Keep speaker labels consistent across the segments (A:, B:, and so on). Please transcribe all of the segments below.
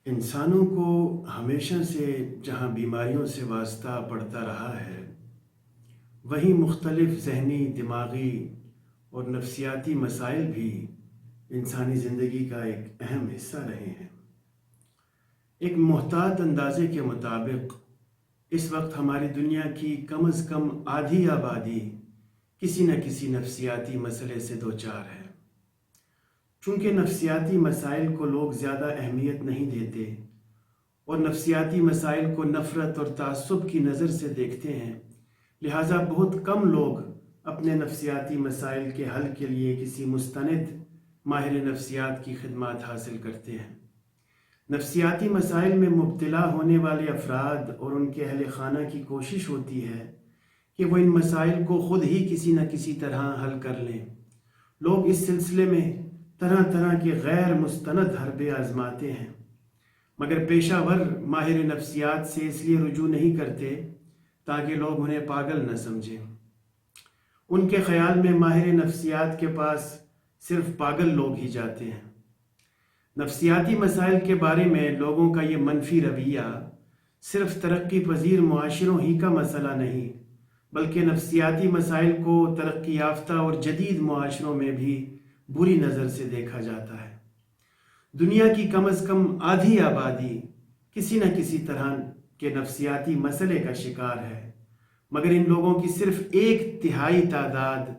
A: انسانوں کو ہمیشہ سے جہاں بیماریوں سے واسطہ پڑتا رہا ہے، وہیں مختلف ذہنی، دماغی اور نفسیاتی مسائل بھی انسانی زندگی کا ایک اہم حصہ رہے ہیں۔ ایک محتاط اندازے کے مطابق اس وقت ہماری دنیا کی کم از کم آدھی آبادی کسی نہ کسی نفسیاتی مسئلے سے دوچار ہے۔ چونکہ نفسیاتی مسائل کو لوگ زیادہ اہمیت نہیں دیتے اور نفسیاتی مسائل کو نفرت اور تعصب کی نظر سے دیکھتے ہیں، لہٰذا بہت کم لوگ اپنے نفسیاتی مسائل کے حل کے لیے کسی مستند ماہر نفسیات کی خدمات حاصل کرتے ہیں۔ نفسیاتی مسائل میں مبتلا ہونے والے افراد اور ان کے اہل خانہ کی کوشش ہوتی ہے کہ وہ ان مسائل کو خود ہی کسی نہ کسی طرح حل کر لیں۔ لوگ اس سلسلے میں طرح طرح کے غیر مستند حربے آزماتے ہیں، مگر پیشہ ور ماہر نفسیات سے اس لیے رجوع نہیں کرتے تاکہ لوگ انہیں پاگل نہ سمجھیں۔ ان کے خیال میں ماہر نفسیات کے پاس صرف پاگل لوگ ہی جاتے ہیں۔ نفسیاتی مسائل کے بارے میں لوگوں کا یہ منفی رویہ صرف ترقی پذیر معاشروں ہی کا مسئلہ نہیں، بلکہ نفسیاتی مسائل کو ترقی یافتہ اور جدید معاشروں میں بھی بری نظر سے دیکھا جاتا ہے۔ دنیا کی کم از کم آدھی آبادی کسی نہ کسی طرح کے نفسیاتی مسئلے کا شکار ہے، مگر ان لوگوں کی صرف 1/3 تعداد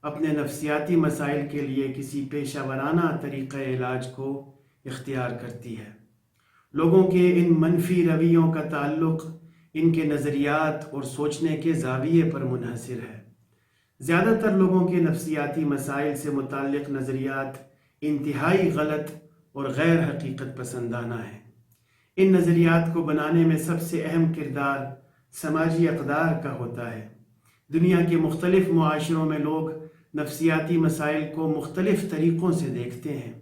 A: اپنے نفسیاتی مسائل کے لیے کسی پیشہ ورانہ طریقہ علاج کو اختیار کرتی ہے۔ لوگوں کے ان منفی رویوں کا تعلق ان کے نظریات اور سوچنے کے زاویے پر منحصر ہے۔ زیادہ تر لوگوں کے نفسیاتی مسائل سے متعلق نظریات انتہائی غلط اور غیر حقیقت پسندانہ ہیں۔ ان نظریات کو بنانے میں سب سے اہم کردار سماجی اقدار کا ہوتا ہے۔ دنیا کے مختلف معاشروں میں لوگ نفسیاتی مسائل کو مختلف طریقوں سے دیکھتے ہیں،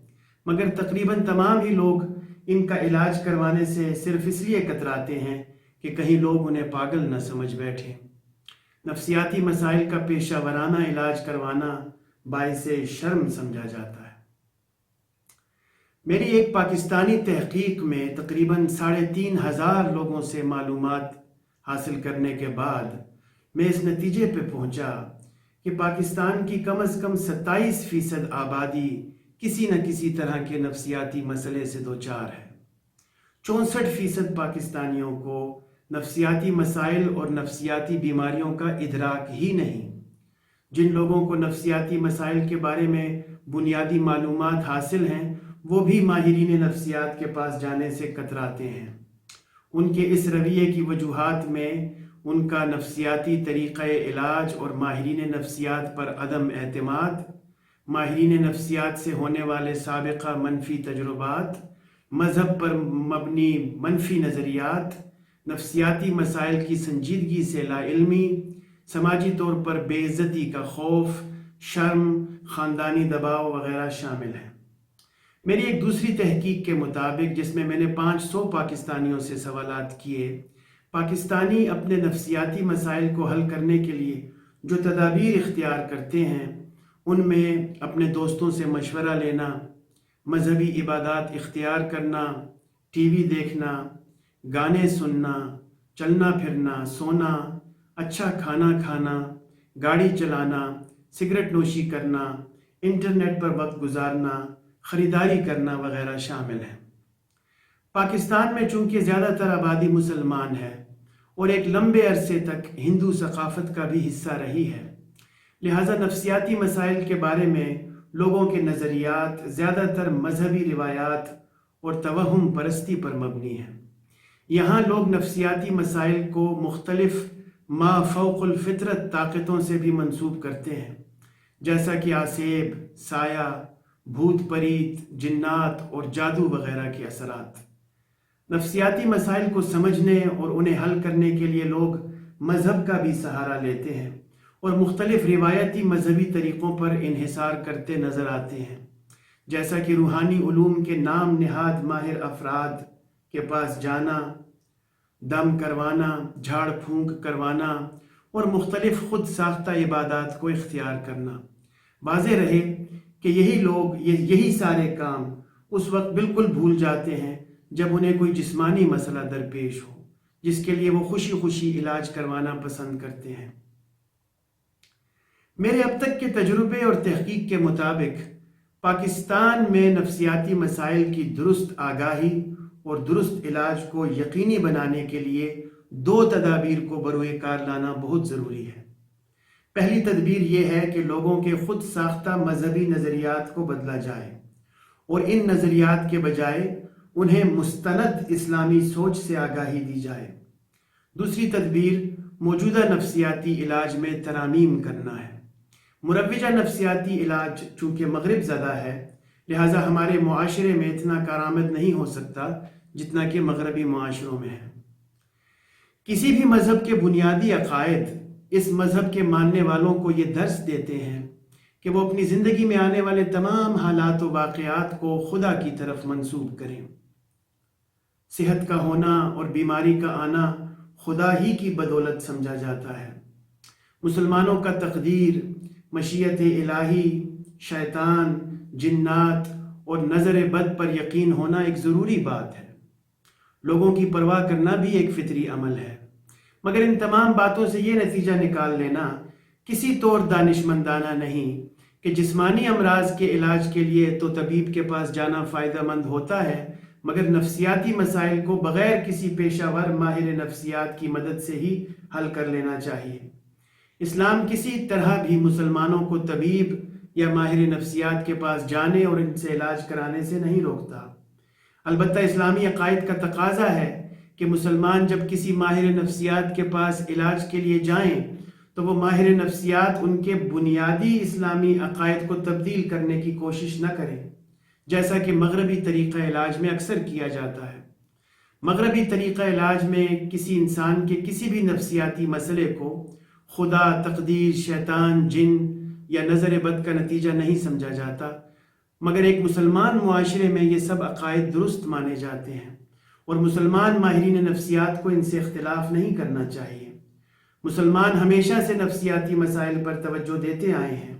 A: مگر تقریباً تمام ہی لوگ ان کا علاج کروانے سے صرف اس لیے کتراتے ہیں کہ کہیں لوگ انہیں پاگل نہ سمجھ بیٹھیں۔ نفسیاتی مسائل کا پیشہ ورانہ علاج کروانا باعث شرم سمجھا جاتا ہے۔ میری ایک پاکستانی تحقیق میں تقریباً 3500 لوگوں سے معلومات حاصل کرنے کے بعد میں اس نتیجے پہ پہنچا کہ پاکستان کی کم از کم 27% آبادی کسی نہ کسی طرح کے نفسیاتی مسئلے سے دوچار ہے۔ 64% پاکستانیوں کو نفسیاتی مسائل اور نفسیاتی بیماریوں کا ادراک ہی نہیں۔ جن لوگوں کو نفسیاتی مسائل کے بارے میں بنیادی معلومات حاصل ہیں، وہ بھی ماہرین نفسیات کے پاس جانے سے کتراتے ہیں۔ ان کے اس رویے کی وجوہات میں ان کا نفسیاتی طریقہ علاج اور ماہرین نفسیات پر عدم اعتماد، ماہرین نفسیات سے ہونے والے سابقہ منفی تجربات، مذہب پر مبنی منفی نظریات، نفسیاتی مسائل کی سنجیدگی سے لا علمی، سماجی طور پر بے عزتی کا خوف، شرم، خاندانی دباؤ وغیرہ شامل ہیں۔ میری ایک دوسری تحقیق کے مطابق، جس میں نے 500 پاکستانیوں سے سوالات کیے، پاکستانی اپنے نفسیاتی مسائل کو حل کرنے کے لیے جو تدابیر اختیار کرتے ہیں، ان میں اپنے دوستوں سے مشورہ لینا، مذہبی عبادات اختیار کرنا، ٹی وی دیکھنا، گانے سننا، چلنا پھرنا، سونا، اچھا کھانا کھانا، گاڑی چلانا، سگریٹ نوشی کرنا، انٹرنیٹ پر وقت گزارنا، خریداری کرنا وغیرہ شامل ہیں۔ پاکستان میں چونکہ زیادہ تر آبادی مسلمان ہے اور ایک لمبے عرصے تک ہندو ثقافت کا بھی حصہ رہی ہے، لہٰذا نفسیاتی مسائل کے بارے میں لوگوں کے نظریات زیادہ تر مذہبی روایات اور توہم پرستی پر مبنی ہیں۔ یہاں لوگ نفسیاتی مسائل کو مختلف ما فوق الفطرت طاقتوں سے بھی منسوب کرتے ہیں، جیسا کہ آسیب، سایہ، بھوت پریت، جنات اور جادو وغیرہ کے اثرات۔ نفسیاتی مسائل کو سمجھنے اور انہیں حل کرنے کے لیے لوگ مذہب کا بھی سہارا لیتے ہیں اور مختلف روایتی مذہبی طریقوں پر انحصار کرتے نظر آتے ہیں، جیسا کہ روحانی علوم کے نام نہاد ماہر افراد کے پاس جانا، دم کروانا، جھاڑ پھونک کروانا اور مختلف خود ساختہ عبادات کو اختیار کرنا۔ واضح رہے کہ یہی لوگ یہی سارے کام اس وقت بالکل بھول جاتے ہیں جب انہیں کوئی جسمانی مسئلہ درپیش ہو جس کے لیے وہ خوشی خوشی علاج کروانا پسند کرتے ہیں۔ میرے اب تک کے تجربے اور تحقیق کے مطابق پاکستان میں نفسیاتی مسائل کی درست آگاہی اور درست علاج کو یقینی بنانے کے لیے 2 تدابیر کو بروئے کار لانا بہت ضروری ہے۔ پہلی تدبیر یہ ہے کہ لوگوں کے خود ساختہ مذہبی نظریات کو بدلا جائے اور ان نظریات کے بجائے انہیں مستند اسلامی سوچ سے آگاہی دی جائے۔ دوسری تدبیر موجودہ نفسیاتی علاج میں ترامیم کرنا ہے۔ مروجہ نفسیاتی علاج چونکہ مغرب زدہ ہے، لہٰذا ہمارے معاشرے میں اتنا کارآمد نہیں ہو سکتا جتنا کہ مغربی معاشروں میں ہے۔ کسی بھی مذہب کے بنیادی عقائد اس مذہب کے ماننے والوں کو یہ درس دیتے ہیں کہ وہ اپنی زندگی میں آنے والے تمام حالات و واقعات کو خدا کی طرف منسوب کریں۔ صحت کا ہونا اور بیماری کا آنا خدا ہی کی بدولت سمجھا جاتا ہے۔ مسلمانوں کا تقدیر، مشیت الہی، شیطان، جنات اور نظر بد پر یقین ہونا ایک ضروری بات ہے۔ لوگوں کی پرواہ کرنا بھی ایک فطری عمل ہے، مگر ان تمام باتوں سے یہ نتیجہ نکال لینا کسی طور دانشمندانہ نہیں کہ جسمانی امراض کے علاج کے لیے تو طبیب کے پاس جانا فائدہ مند ہوتا ہے، مگر نفسیاتی مسائل کو بغیر کسی پیشہ ور ماہر نفسیات کی مدد سے ہی حل کر لینا چاہیے۔ اسلام کسی طرح بھی مسلمانوں کو طبیب یا ماہر نفسیات کے پاس جانے اور ان سے علاج کرانے سے نہیں روکتا۔ البتہ اسلامی عقائد کا تقاضا ہے کہ مسلمان جب کسی ماہر نفسیات کے پاس علاج کے لیے جائیں تو وہ ماہر نفسیات ان کے بنیادی اسلامی عقائد کو تبدیل کرنے کی کوشش نہ کریں، جیسا کہ مغربی طریقہ علاج میں اکثر کیا جاتا ہے۔ مغربی طریقہ علاج میں کسی انسان کے کسی بھی نفسیاتی مسئلے کو خدا، تقدیر، شیطان، جن یا نظر بد کا نتیجہ نہیں سمجھا جاتا، مگر ایک مسلمان معاشرے میں یہ سب عقائد درست مانے جاتے ہیں اور مسلمان ماہرین نفسیات کو ان سے اختلاف نہیں کرنا چاہیے۔ مسلمان ہمیشہ سے نفسیاتی مسائل پر توجہ دیتے آئے ہیں۔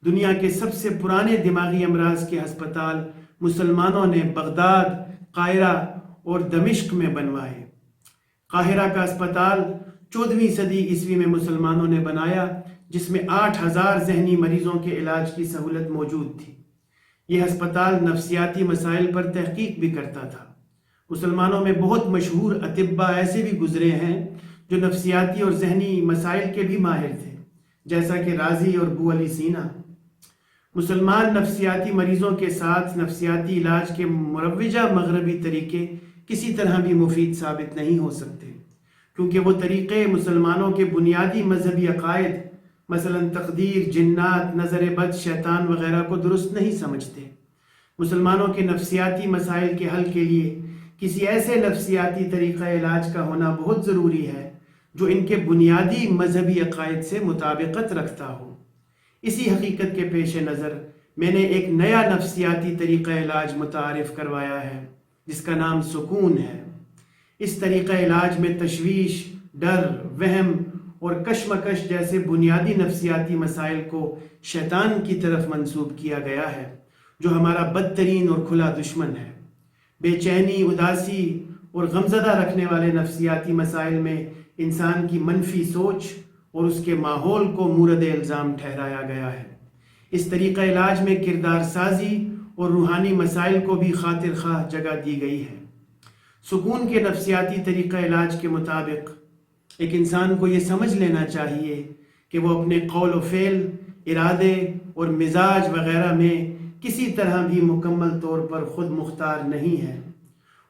A: دنیا کے سب سے پرانے دماغی امراض کے ہسپتال مسلمانوں نے بغداد، قاہرہ اور دمشق میں بنوائے۔ قاہرہ کا اسپتال 14ویں صدی عیسوی میں مسلمانوں نے بنایا، جس میں 8000 ذہنی مریضوں کے علاج کی سہولت موجود تھی۔ یہ ہسپتال نفسیاتی مسائل پر تحقیق بھی کرتا تھا۔ مسلمانوں میں بہت مشہور اطباء ایسے بھی گزرے ہیں جو نفسیاتی اور ذہنی مسائل کے بھی ماہر تھے، جیسا کہ رازی اور ابو علی سینا۔ مسلمان نفسیاتی مریضوں کے ساتھ نفسیاتی علاج کے مروجہ مغربی طریقے کسی طرح بھی مفید ثابت نہیں ہو سکتے، کیونکہ وہ طریقے مسلمانوں کے بنیادی مذہبی عقائد مثلا تقدیر، جنات، نظر بد، شیطان وغیرہ کو درست نہیں سمجھتے۔ مسلمانوں کے نفسیاتی مسائل کے حل کے لیے کسی ایسے نفسیاتی طریقہ علاج کا ہونا بہت ضروری ہے جو ان کے بنیادی مذہبی عقائد سے مطابقت رکھتا ہو۔ اسی حقیقت کے پیش نظر میں نے ایک نیا نفسیاتی طریقہ علاج متعارف کروایا ہے جس کا نام سکون ہے۔ اس طریقہ علاج میں تشویش، ڈر، وہم اور کشمکش جیسے بنیادی نفسیاتی مسائل کو شیطان کی طرف منسوب کیا گیا ہے، جو ہمارا بدترین اور کھلا دشمن ہے۔ بے چینی، اداسی اور غمزدہ رکھنے والے نفسیاتی مسائل میں انسان کی منفی سوچ اور اس کے ماحول کو مورد الزام ٹھہرایا گیا ہے۔ اس طریقہ علاج میں کردار سازی اور روحانی مسائل کو بھی خاطر خواہ جگہ دی گئی ہے۔ سکون کے نفسیاتی طریقہ علاج کے مطابق ایک انسان کو یہ سمجھ لینا چاہیے کہ وہ اپنے قول و فعل، ارادے اور مزاج وغیرہ میں کسی طرح بھی مکمل طور پر خود مختار نہیں ہے۔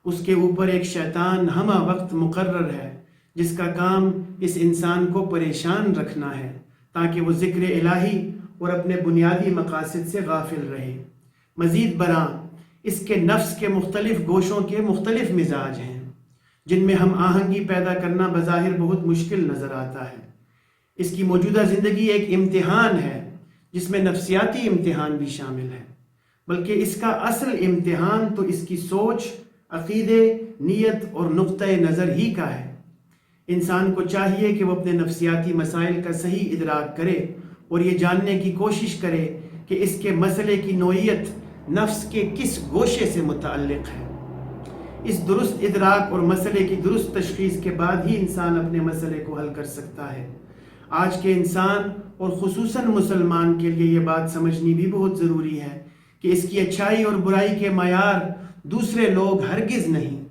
A: اس کے اوپر ایک شیطان ہمہ وقت مقرر ہے جس کا کام اس انسان کو پریشان رکھنا ہے تاکہ وہ ذکر الہی اور اپنے بنیادی مقاصد سے غافل رہے۔ مزید برآں اس کے نفس کے مختلف گوشوں کے مختلف مزاج ہیں جن میں ہم آہنگی پیدا کرنا بظاہر بہت مشکل نظر آتا ہے۔ اس کی موجودہ زندگی ایک امتحان ہے جس میں نفسیاتی امتحان بھی شامل ہے، بلکہ اس کا اصل امتحان تو اس کی سوچ، عقیدے، نیت اور نقطۂ نظر ہی کا ہے۔ انسان کو چاہیے کہ وہ اپنے نفسیاتی مسائل کا صحیح ادراک کرے اور یہ جاننے کی کوشش کرے کہ اس کے مسئلے کی نوعیت نفس کے کس گوشے سے متعلق ہے۔ اس درست ادراک اور مسئلے کی درست تشخیص کے بعد ہی انسان اپنے مسئلے کو حل کر سکتا ہے۔ آج کے انسان اور خصوصاً مسلمان کے لیے یہ بات سمجھنی بھی بہت ضروری ہے کہ اس کی اچھائی اور برائی کے معیار دوسرے لوگ ہرگز نہیں،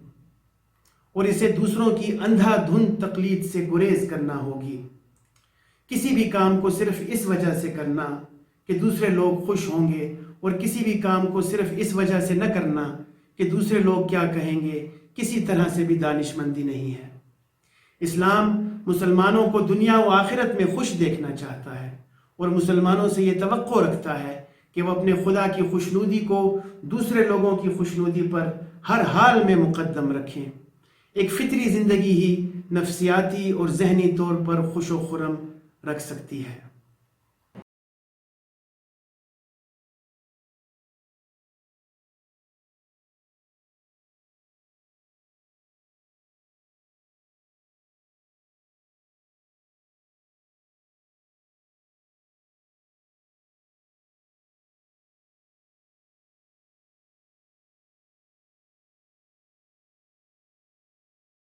A: اور اسے دوسروں کی اندھا دھند تقلید سے گریز کرنا ہوگی۔ کسی بھی کام کو صرف اس وجہ سے کرنا کہ دوسرے لوگ خوش ہوں گے، اور کسی بھی کام کو صرف اس وجہ سے نہ کرنا کہ دوسرے لوگ کیا کہیں گے، کسی طرح سے بھی دانش مندی نہیں ہے۔ اسلام مسلمانوں کو دنیا و آخرت میں خوش دیکھنا چاہتا ہے، اور مسلمانوں سے یہ توقع رکھتا ہے کہ وہ اپنے خدا کی خوشنودی کو دوسرے لوگوں کی خوشنودی پر ہر حال میں مقدم رکھیں۔ ایک فطری زندگی ہی نفسیاتی اور ذہنی طور پر خوش و خرم رکھ سکتی ہے۔